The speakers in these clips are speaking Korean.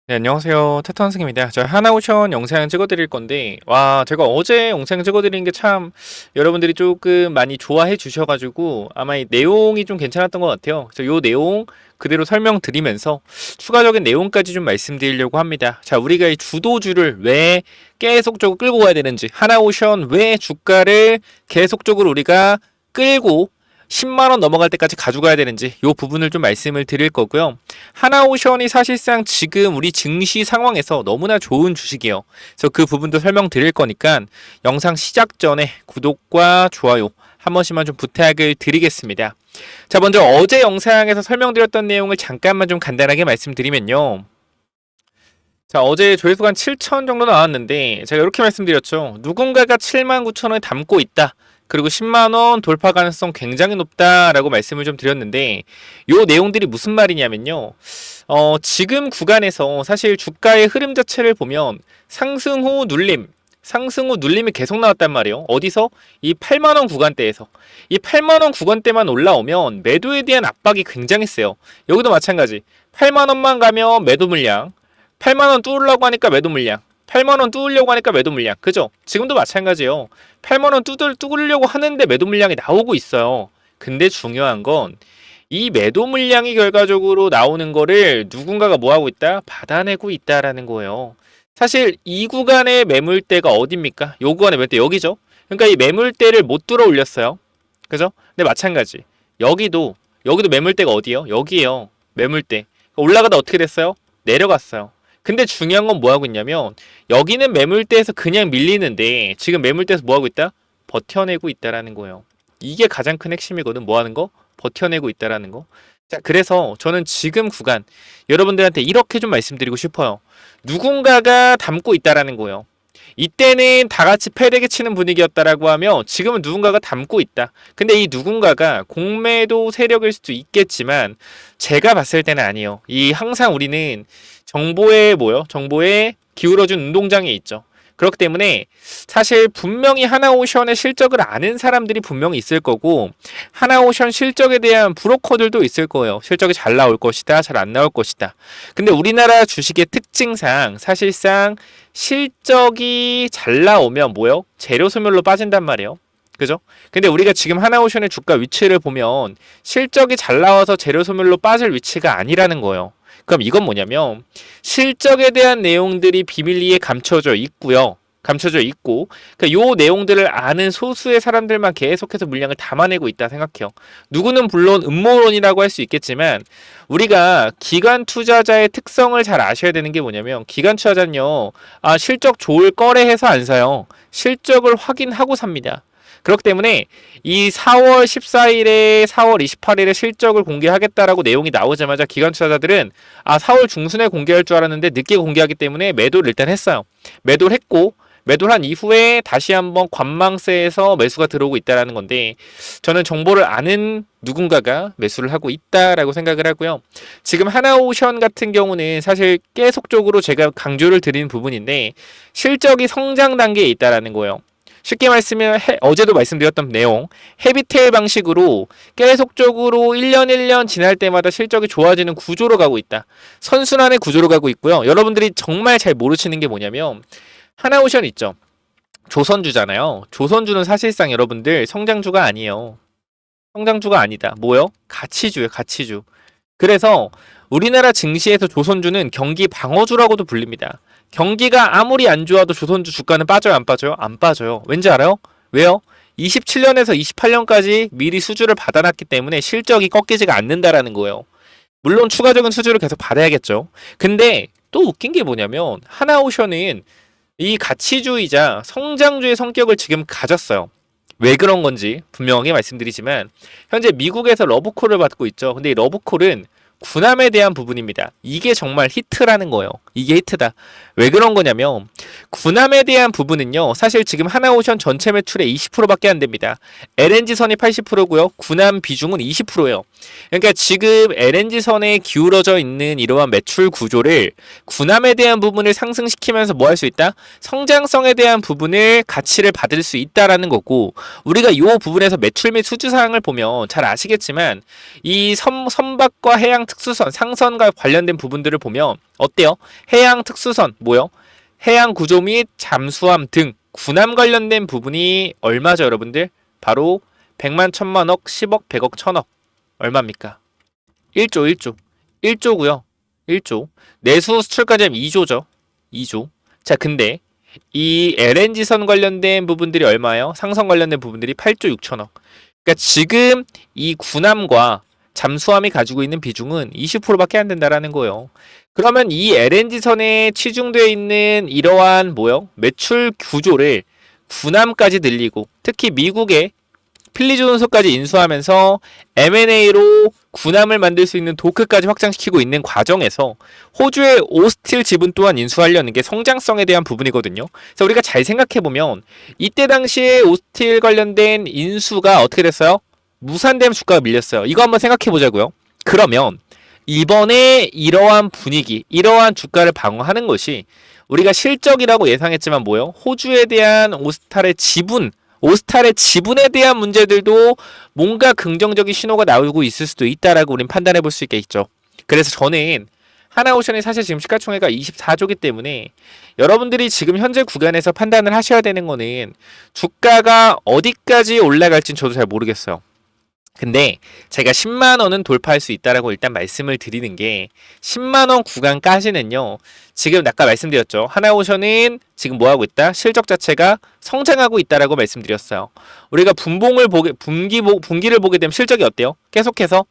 네, 안녕하세요. 테토한승입니다. 저 하나오션 영상 찍어드릴 건데, 와, 제가 어제 영상 찍어드린 게 참 여러분들이 조금 많이 좋아해 주셔가지고 아마 이 내용이 좀 괜찮았던 것 같아요. 그래서 요 내용 그대로 설명드리면서 추가적인 내용까지 좀 말씀드리려고 합니다. 자, 우리가 이 주도주를 왜 계속적으로 끌고 가야 되는지, 하나오션 왜 주가를 계속적으로 우리가 끌고 10만원 넘어갈 때까지 가져가야 되는지 이 부분을 좀 말씀을 드릴 거고요. 하나오션이 사실상 지금 우리 증시 상황에서 너무나 좋은 주식이에요. 그래서 그 부분도 설명드릴 거니까 영상 시작 전에 구독과 좋아요 한 번씩만 좀 부탁을 드리겠습니다. 자, 먼저 어제 영상에서 설명드렸던 내용을 잠깐만 좀 간단하게 말씀드리면요. 자, 어제 조회수가 한 7천 정도 나왔는데 제가 이렇게 말씀드렸죠. 누군가가 79,000원에 담고 있다. 그리고 10만원 돌파 가능성 굉장히 높다라고 말씀을 좀 드렸는데 요 내용들이 무슨 말이냐면요. 지금 구간에서 사실 주가의 흐름 자체를 보면 상승 후 눌림이 계속 나왔단 말이에요. 어디서? 이 8만원 구간대에서. 이 8만원 구간대만 올라오면 매도에 대한 압박이 굉장히 세요. 여기도 마찬가지. 8만원만 가면 매도 물량, 8만원 뚫으려고 하니까 매도 물량, 8만원 뚫으려고 하니까 매도 물량. 그죠? 지금도 마찬가지예요. 8만원 뚫으려고 하는데 매도 물량이 나오고 있어요. 근데 중요한 건 이 매도 물량이 결과적으로 나오는 거를 누군가가 뭐 하고 있다? 받아내고 있다라는 거예요. 사실 이 구간의 매물대가 어딥니까? 요 구간의 매물대 여기죠? 그러니까 이 매물대를 못 뚫어 올렸어요. 그죠? 근데 마찬가지. 여기도 매물대가 어디예요? 여기에요. 매물대. 올라가다 어떻게 됐어요? 내려갔어요. 근데 중요한 건 뭐 하고 있냐면 여기는 매물대에서 그냥 밀리는데 지금 매물대에서 뭐 하고 있다? 버텨내고 있다라는 거예요. 이게 가장 큰 핵심이거든. 뭐 하는 거? 버텨내고 있다라는 거. 자, 그래서 저는 지금 구간 여러분들한테 이렇게 좀 말씀드리고 싶어요. 누군가가 담고 있다라는 거예요. 이때는 다 같이 패대기 치는 분위기였다라고 하면 지금은 누군가가 담고 있다. 근데 이 누군가가 공매도 세력일 수도 있겠지만 제가 봤을 때는 아니에요. 이 항상 우리는 정보에 기울어준 운동장에 있죠. 그렇기 때문에 사실 분명히 하나오션의 실적을 아는 사람들이 분명히 있을 거고 하나오션 실적에 대한 브로커들도 있을 거예요. 실적이 잘 나올 것이다, 잘 안 나올 것이다. 근데 우리나라 주식의 특징상 사실상 실적이 잘 나오면 뭐요? 재료 소멸로 빠진단 말이에요. 그죠? 근데 우리가 지금 하나오션의 주가 위치를 보면 실적이 잘 나와서 재료 소멸로 빠질 위치가 아니라는 거예요. 그럼 이건 뭐냐면 실적에 대한 내용들이 비밀리에 감춰져 있고요. 감춰져 있고 그러니까 요 내용들을 아는 소수의 사람들만 계속해서 물량을 담아내고 있다 생각해요. 누구는 물론 음모론이라고 할 수 있겠지만 우리가 기관 투자자의 특성을 잘 아셔야 되는 게 뭐냐면 기관 투자자는요. 실적 좋을 거래 해서 안 사요. 실적을 확인하고 삽니다. 그렇기 때문에 이 4월 14일에 4월 28일에 실적을 공개하겠다라고 내용이 나오자마자 기관 투자자들은 4월 중순에 공개할 줄 알았는데 늦게 공개하기 때문에 매도를 일단 했어요. 매도를 했고 매도를 한 이후에 다시 한번 관망세에서 매수가 들어오고 있다는 건데 저는 정보를 아는 누군가가 매수를 하고 있다라고 생각을 하고요. 지금 하나오션 같은 경우는 사실 계속적으로 제가 강조를 드리는 부분인데 실적이 성장 단계에 있다라는 거예요. 쉽게 말씀하면 어제도 말씀드렸던 내용 헤비테일 방식으로 계속적으로 1년 지날 때마다 실적이 좋아지는 구조로 가고 있다. 선순환의 구조로 가고 있고요. 여러분들이 정말 잘 모르시는 게 뭐냐면 하나오션 있죠. 조선주잖아요. 조선주는 사실상 여러분들 성장주가 아니에요. 성장주가 아니다. 뭐요? 가치주예요. 가치주. 그래서 우리나라 증시에서 조선주는 경기 방어주라고도 불립니다. 경기가 아무리 안 좋아도 조선주 주가는 빠져요, 안 빠져요? 안 빠져요. 왠지 알아요? 왜요? 27년에서 28년까지 미리 수주를 받아놨기 때문에 실적이 꺾이지가 않는다라는 거예요. 물론 추가적인 수주를 계속 받아야겠죠. 근데 또 웃긴 게 뭐냐면 하나오션은 이 가치주의자 성장주의 성격을 지금 가졌어요. 왜 그런 건지 분명하게 말씀드리지만 현재 미국에서 러브콜을 받고 있죠. 근데 이 러브콜은 군함에 대한 부분입니다. 이게 정말 히트라는 거예요. 이게 히트다. 왜 그런 거냐면 군함에 대한 부분은요. 사실 지금 하나오션 전체 매출의 20%밖에 안 됩니다. LNG선이 80%고요. 군함 비중은 20%예요. 그러니까 지금 LNG선에 기울어져 있는 이러한 매출 구조를 군함에 대한 부분을 상승시키면서 뭐 할 수 있다? 성장성에 대한 부분을 가치를 받을 수 있다라는 거고 우리가 이 부분에서 매출 및 수주 사항을 보면 잘 아시겠지만 이 선박과 해양 특수선, 상선과 관련된 부분들을 보면 어때요? 해양 특수선, 뭐요? 해양 구조 및 잠수함 등 군함 관련된 부분이 얼마죠, 여러분들? 바로 100만, 1000만억, 10억, 100억, 1000억. 얼마입니까? 1조, 1조. 1조고요. 1조. 내수 수출까지 하면 2조죠. 2조. 자, 근데 이 LNG선 관련된 부분들이 얼마예요? 상선 관련된 부분들이 8조 6천억. 그러니까 지금 이 군함과 잠수함이 가지고 있는 비중은 20%밖에 안 된다라는 거예요. 그러면 이 LNG선에 치중되어 있는 이러한 뭐요? 매출 구조를 군함까지 늘리고 특히 미국의 필리조선소까지 인수하면서 M&A로 군함을 만들 수 있는 도크까지 확장시키고 있는 과정에서 호주의 오스틸 지분 또한 인수하려는 게 성장성에 대한 부분이거든요. 그래서 우리가 잘 생각해보면 이때 당시에 오스틸 관련된 인수가 어떻게 됐어요? 무산되면 주가가 밀렸어요. 이거 한번 생각해보자고요. 그러면 이번에 이러한 분위기, 이러한 주가를 방어하는 것이 우리가 실적이라고 예상했지만 뭐요? 호주에 대한 오스탈의 지분에 대한 문제들도 뭔가 긍정적인 신호가 나오고 있을 수도 있다라고 우린 판단해 볼 수 있겠죠. 그래서 저는 하나오션이 사실 지금 시가총액가 24조기 때문에 여러분들이 지금 현재 구간에서 판단을 하셔야 되는 거는 주가가 어디까지 올라갈진 저도 잘 모르겠어요. 근데 제가 10만 원은 돌파할 수 있다라고 일단 말씀을 드리는 게 10만 원 구간까지는요. 지금 아까 말씀드렸죠. 하나오션은 지금 뭐 하고 있다? 실적 자체가 성장하고 있다라고 말씀드렸어요. 우리가 분기를 보게 되면 실적이 어때요? 계속해서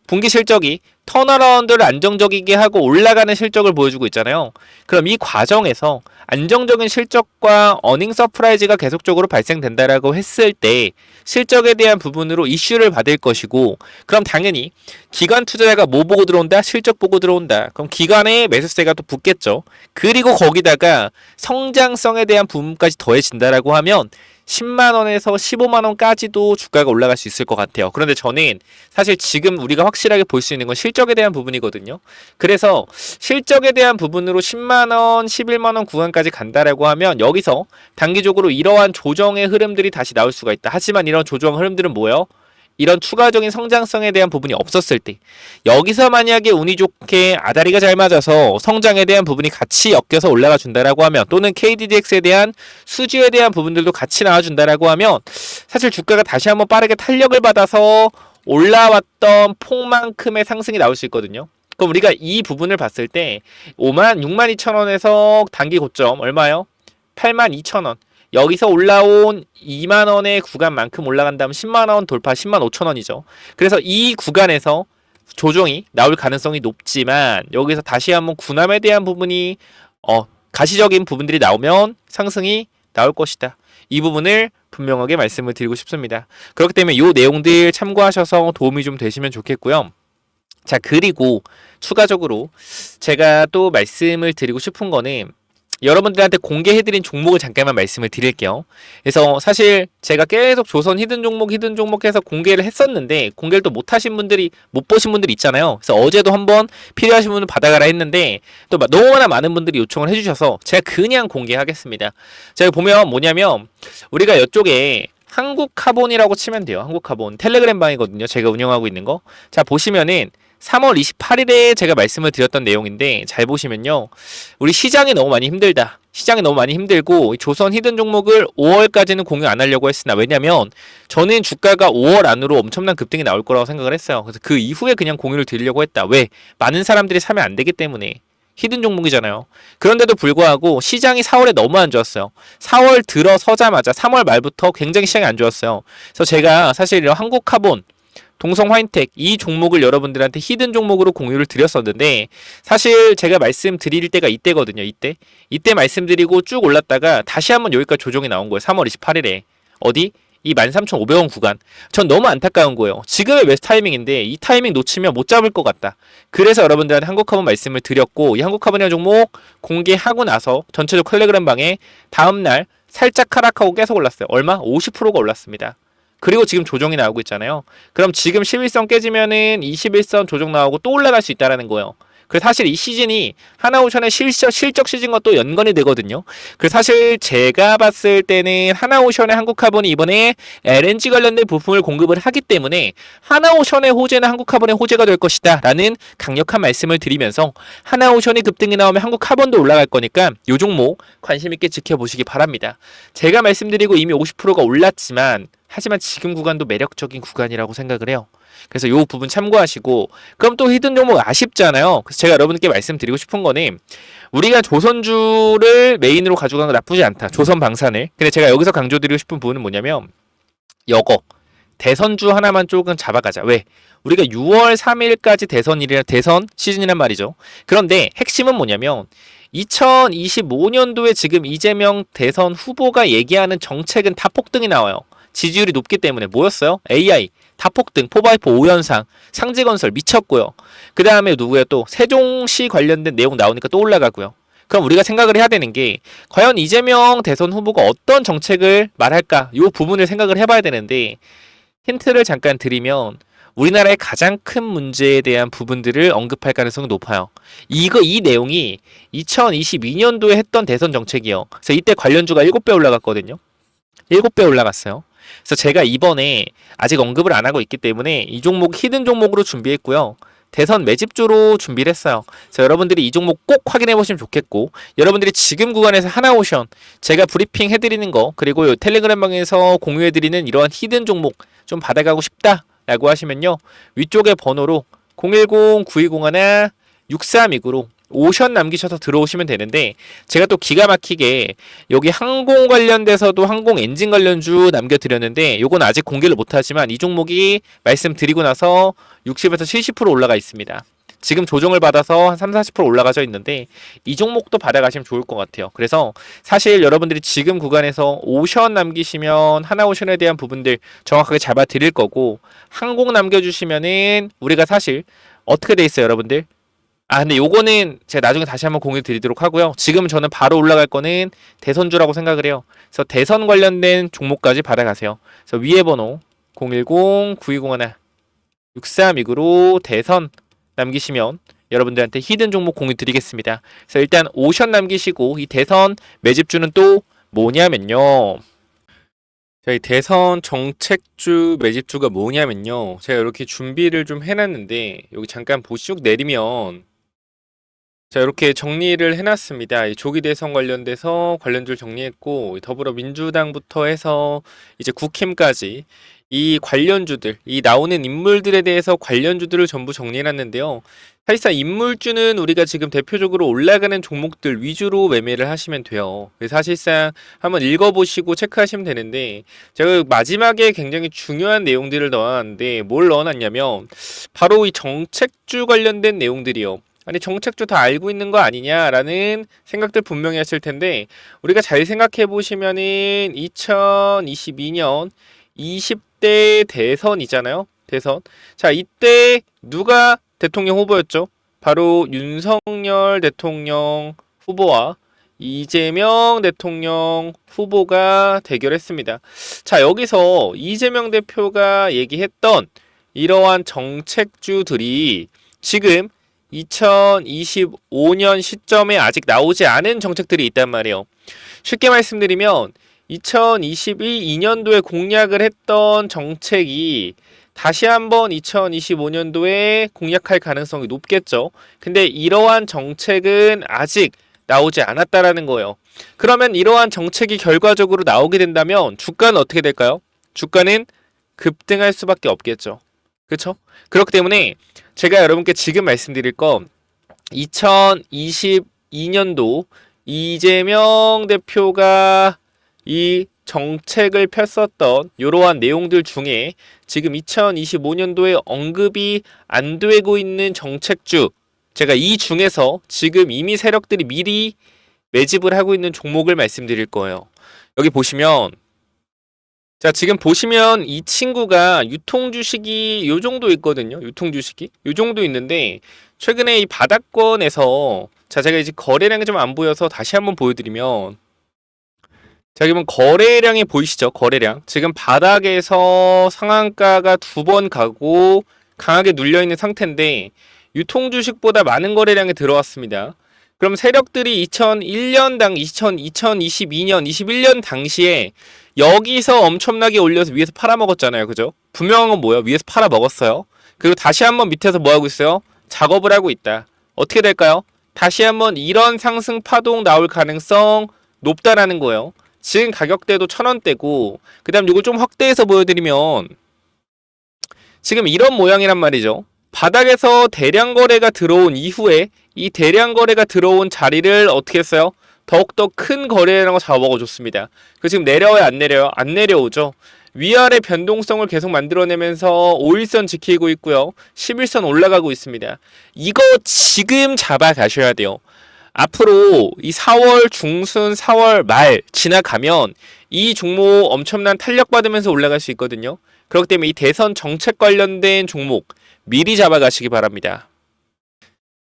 분기 실적이 턴어라운드를 안정적이게 하고 올라가는 실적을 보여주고 있잖아요. 그럼 이 과정에서 안정적인 실적과 어닝 서프라이즈가 계속적으로 발생된다라고 했을 때 실적에 대한 부분으로 이슈를 받을 것이고 그럼 당연히 기관 투자자가 뭐 보고 들어온다? 실적 보고 들어온다. 그럼 기관의 매수세가 또 붙겠죠. 그리고 거기다가 성장성에 대한 부분까지 더해진다라고 하면 10만원에서 15만원까지도 주가가 올라갈 수 있을 것 같아요. 그런데 저는 사실 지금 우리가 확실하게 볼 수 있는 건 실적에 대한 부분이거든요. 그래서 실적에 대한 부분으로 10만원, 11만원 구간까지 간다라고 하면 여기서 단기적으로 이러한 조정의 흐름들이 다시 나올 수가 있다. 하지만 이런 조정 흐름들은 뭐예요? 이런 추가적인 성장성에 대한 부분이 없었을 때 여기서 만약에 운이 좋게 아다리가 잘 맞아서 성장에 대한 부분이 같이 엮여서 올라가 준다라고 하면 또는 KDDX에 대한 수주에 대한 부분들도 같이 나와준다라고 하면 사실 주가가 다시 한번 빠르게 탄력을 받아서 올라왔던 폭만큼의 상승이 나올 수 있거든요. 그럼 우리가 이 부분을 봤을 때 62,000원에서 단기 고점 얼마요? 82,000원. 여기서 올라온 2만원의 구간만큼 올라간다면 10만원 돌파 10만 5천원이죠. 그래서 이 구간에서 조정이 나올 가능성이 높지만 여기서 다시 한번 군함에 대한 부분이 가시적인 부분들이 나오면 상승이 나올 것이다. 이 부분을 분명하게 말씀을 드리고 싶습니다. 그렇기 때문에 이 내용들 참고하셔서 도움이 좀 되시면 좋겠고요. 자, 그리고 추가적으로 제가 또 말씀을 드리고 싶은 거는 여러분들한테 공개해드린 종목을 잠깐만 말씀을 드릴게요. 그래서 사실 제가 계속 조선 히든 종목 해서 공개를 했었는데 공개를 또 못하신 분들이 못 보신 분들이 있잖아요. 그래서 어제도 한번 필요하신 분은 받아가라 했는데 또 너무나 많은 분들이 요청을 해주셔서 제가 그냥 공개하겠습니다. 제가 보면 뭐냐면 우리가 이쪽에 한국카본이라고 치면 돼요. 한국카본 텔레그램 방이거든요. 제가 운영하고 있는 거. 자, 보시면은 3월 28일에 제가 말씀을 드렸던 내용인데 잘 보시면요. 우리 시장이 너무 많이 힘들다. 시장이 너무 많이 힘들고 조선 히든 종목을 5월까지는 공유 안 하려고 했으나 왜냐면 저는 주가가 5월 안으로 엄청난 급등이 나올 거라고 생각을 했어요. 그래서 그 이후에 그냥 공유를 드리려고 했다. 왜? 많은 사람들이 사면 안 되기 때문에. 히든 종목이잖아요. 그런데도 불구하고 시장이 4월에 너무 안 좋았어요. 4월 들어서자마자 3월 말부터 굉장히 시장이 안 좋았어요. 그래서 제가 사실 이런 한국카본 동성 화인텍 이 종목을 여러분들한테 히든 종목으로 공유를 드렸었는데 사실 제가 말씀드릴 때가 이때거든요. 이때 말씀드리고 쭉 올랐다가 다시 한번 여기까지 조정이 나온 거예요. 3월 28일에 어디? 이 13,500원 구간. 전 너무 안타까운 거예요. 지금의 매수 타이밍인데 이 타이밍 놓치면 못 잡을 것 같다. 그래서 여러분들한테 한국카본 말씀을 드렸고 이 한국카본이라는 종목 공개하고 나서 전체적 텔레그램 방에 다음날 살짝 하락하고 계속 올랐어요. 얼마? 50%가 올랐습니다. 그리고 지금 조정이 나오고 있잖아요. 그럼 지금 11선 깨지면은 21선 조정 나오고 또 올라갈 수 있다라는 거예요. 그래서 사실 이 시즌이 하나오션의 실적 시즌과 또 연관이 되거든요. 그래서 사실 제가 봤을 때는 하나오션의 한국카본이 이번에 LNG 관련된 부품을 공급을 하기 때문에 하나오션의 호재는 한국카본의 호재가 될 것이다 라는 강력한 말씀을 드리면서 하나오션이 급등이 나오면 한국카본도 올라갈 거니까 이 종목 관심 있게 지켜보시기 바랍니다. 제가 말씀드리고 이미 50%가 올랐지만 하지만 지금 구간도 매력적인 구간이라고 생각을 해요. 그래서 이 부분 참고하시고, 그럼 또 히든 종목 아쉽잖아요. 그래서 제가 여러분께 말씀드리고 싶은 거는 우리가 조선주를 메인으로 가져가는 건 나쁘지 않다. 조선방산을. 근데 제가 여기서 강조드리고 싶은 부분은 뭐냐면 여거 대선주 하나만 조금 잡아가자. 왜? 우리가 6월 3일까지 대선 시즌이란 말이죠. 그런데 핵심은 뭐냐면 2025년도에 지금 이재명 대선 후보가 얘기하는 정책은 다 폭등이 나와요. 지지율이 높기 때문에 뭐였어요? AI, 다 폭등, 포바이퍼 5연상, 상지건설 미쳤고요. 그 다음에 누구야 또 세종시 관련된 내용 나오니까 또 올라가고요. 그럼 우리가 생각을 해야 되는 게 과연 이재명 대선 후보가 어떤 정책을 말할까? 이 부분을 생각을 해봐야 되는데 힌트를 잠깐 드리면 우리나라의 가장 큰 문제에 대한 부분들을 언급할 가능성이 높아요. 이 내용이 2022년도에 했던 대선 정책이요. 그래서 이때 관련주가 7배 올라갔거든요. 7배 올라갔어요. 그래서 제가 이번에 아직 언급을 안 하고 있기 때문에 이 종목 히든 종목으로 준비했고요. 대선 매집주로 준비를 했어요. 그래서 여러분들이 이 종목 꼭 확인해 보시면 좋겠고, 여러분들이 지금 구간에서 하나오션 제가 브리핑 해드리는 거, 그리고 텔레그램 방에서 공유해드리는 이러한 히든 종목 좀 받아가고 싶다 라고 하시면요, 위쪽에 번호로 010-9201-6329로 오션 남기셔서 들어오시면 되는데, 제가 또 기가 막히게 여기 항공 관련돼서도 항공 엔진 관련주 남겨드렸는데 요건 아직 공개를 못하지만 이 종목이 말씀드리고 나서 60에서 70% 올라가 있습니다. 지금 조정을 받아서 한 30-40% 올라가져 있는데 이 종목도 받아가시면 좋을 것 같아요. 그래서 사실 여러분들이 지금 구간에서 오션 남기시면 하나오션에 대한 부분들 정확하게 잡아 드릴 거고, 항공 남겨주시면은 우리가 사실 어떻게 돼 있어요 여러분들? 근데 요거는 제가 나중에 다시 한번 공유 드리도록 하고요. 지금 저는 바로 올라갈 거는 대선주라고 생각을 해요. 그래서 대선 관련된 종목까지 받아가세요. 그래서 위에 번호 010-9201-6329로 대선 남기시면 여러분들한테 히든 종목 공유 드리겠습니다. 그래서 일단 오션 남기시고, 이 대선 매집주는 또 뭐냐면요. 자, 이 대선 정책주 매집주가 뭐냐면요. 제가 이렇게 준비를 좀 해놨는데 여기 잠깐 보시쭉 내리면 자, 이렇게 정리를 해놨습니다. 이 조기 대선 관련돼서 관련주를 정리했고, 더불어민주당부터 해서 이제 국힘까지 이 관련주들, 이 나오는 인물들에 대해서 관련주들을 전부 정리해놨는데요. 사실상 인물주는 우리가 지금 대표적으로 올라가는 종목들 위주로 매매를 하시면 돼요. 사실상 한번 읽어보시고 체크하시면 되는데, 제가 마지막에 굉장히 중요한 내용들을 넣어놨는데 뭘 넣어놨냐면 바로 이 정책주 관련된 내용들이요. 아니 정책주 다 알고 있는 거 아니냐라는 생각들 분명히 하실 텐데, 우리가 잘 생각해 보시면은 2022년 20대 대선이잖아요. 대선. 자, 이때 누가 대통령 후보였죠? 바로 윤석열 대통령 후보와 이재명 대통령 후보가 대결했습니다. 자, 여기서 이재명 대표가 얘기했던 이러한 정책주들이 지금 2025년 시점에 아직 나오지 않은 정책들이 있단 말이에요. 쉽게 말씀드리면 2022년도에 공약을 했던 정책이 다시 한번 2025년도에 공약할 가능성이 높겠죠. 근데 이러한 정책은 아직 나오지 않았다라는 거예요. 그러면 이러한 정책이 결과적으로 나오게 된다면 주가는 어떻게 될까요? 주가는 급등할 수밖에 없겠죠. 그렇죠? 그렇기 때문에 제가 여러분께 지금 말씀드릴 건 2022년도 이재명 대표가 이 정책을 폈었던 이러한 내용들 중에 지금 2025년도에 언급이 안 되고 있는 정책주, 제가 이 중에서 지금 이미 세력들이 미리 매집을 하고 있는 종목을 말씀드릴 거예요. 여기 보시면, 자, 지금 보시면 이 친구가 유통주식이 요 정도 있거든요. 유통주식이 요 정도 있는데 최근에 이 바닥권에서, 자, 제가 이제 거래량이 좀 안 보여서 다시 한번 보여드리면, 자, 그러면 거래량이 보이시죠? 거래량. 지금 바닥에서 상한가가 2번 가고 강하게 눌려있는 상태인데 유통 주식보다 많은 거래량이 들어왔습니다. 그럼 세력들이 2022년, 21년 당시에 여기서 엄청나게 올려서 위에서 팔아먹었잖아요. 그죠? 분명한 건 뭐예요? 위에서 팔아먹었어요. 그리고 다시 한번 밑에서 뭐 하고 있어요? 작업을 하고 있다. 어떻게 될까요? 다시 한번 이런 상승 파동 나올 가능성 높다라는 거예요. 지금 가격대도 1,000원대고, 그 다음 이거 좀 확대해서 보여드리면, 지금 이런 모양이란 말이죠. 바닥에서 대량 거래가 들어온 이후에 이 대량 거래가 들어온 자리를 어떻게 했어요? 더욱더 큰 거래량을 잡아먹어줬습니다. 그 지금 내려와요, 안 내려요? 안 내려오죠. 위아래 변동성을 계속 만들어내면서 5일선 지키고 있고요. 11선 올라가고 있습니다. 이거 지금 잡아가셔야 돼요. 앞으로 이 4월 중순, 4월 말 지나가면 이 종목 엄청난 탄력받으면서 올라갈 수 있거든요. 그렇기 때문에 이 대선 정책 관련된 종목 미리 잡아가시기 바랍니다.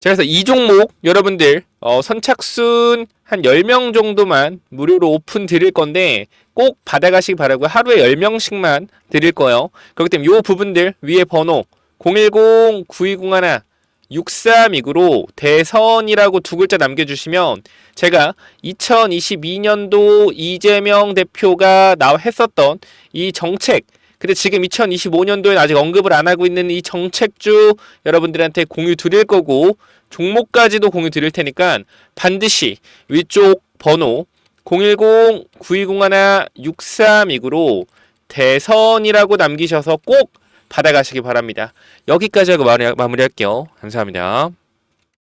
자, 그래서 이 종목 여러분들 선착순 한 10명 정도만 무료로 오픈 드릴 건데 꼭 받아가시기 바라고요. 하루에 10명씩만 드릴 거예요. 그렇기 때문에 이 부분들 위에 번호 010-9201-6329로 대선이라고 두 글자 남겨주시면 제가 2022년도 이재명 대표가 했었던 이 정책, 근데 지금 2025년도에 아직 언급을 안 하고 있는 이 정책주 여러분들한테 공유 드릴 거고 종목까지도 공유 드릴 테니까 반드시 위쪽 번호 010-9201-6329로 대선이라고 남기셔서 꼭 받아가시기 바랍니다. 여기까지 하고 마무리할게요. 감사합니다.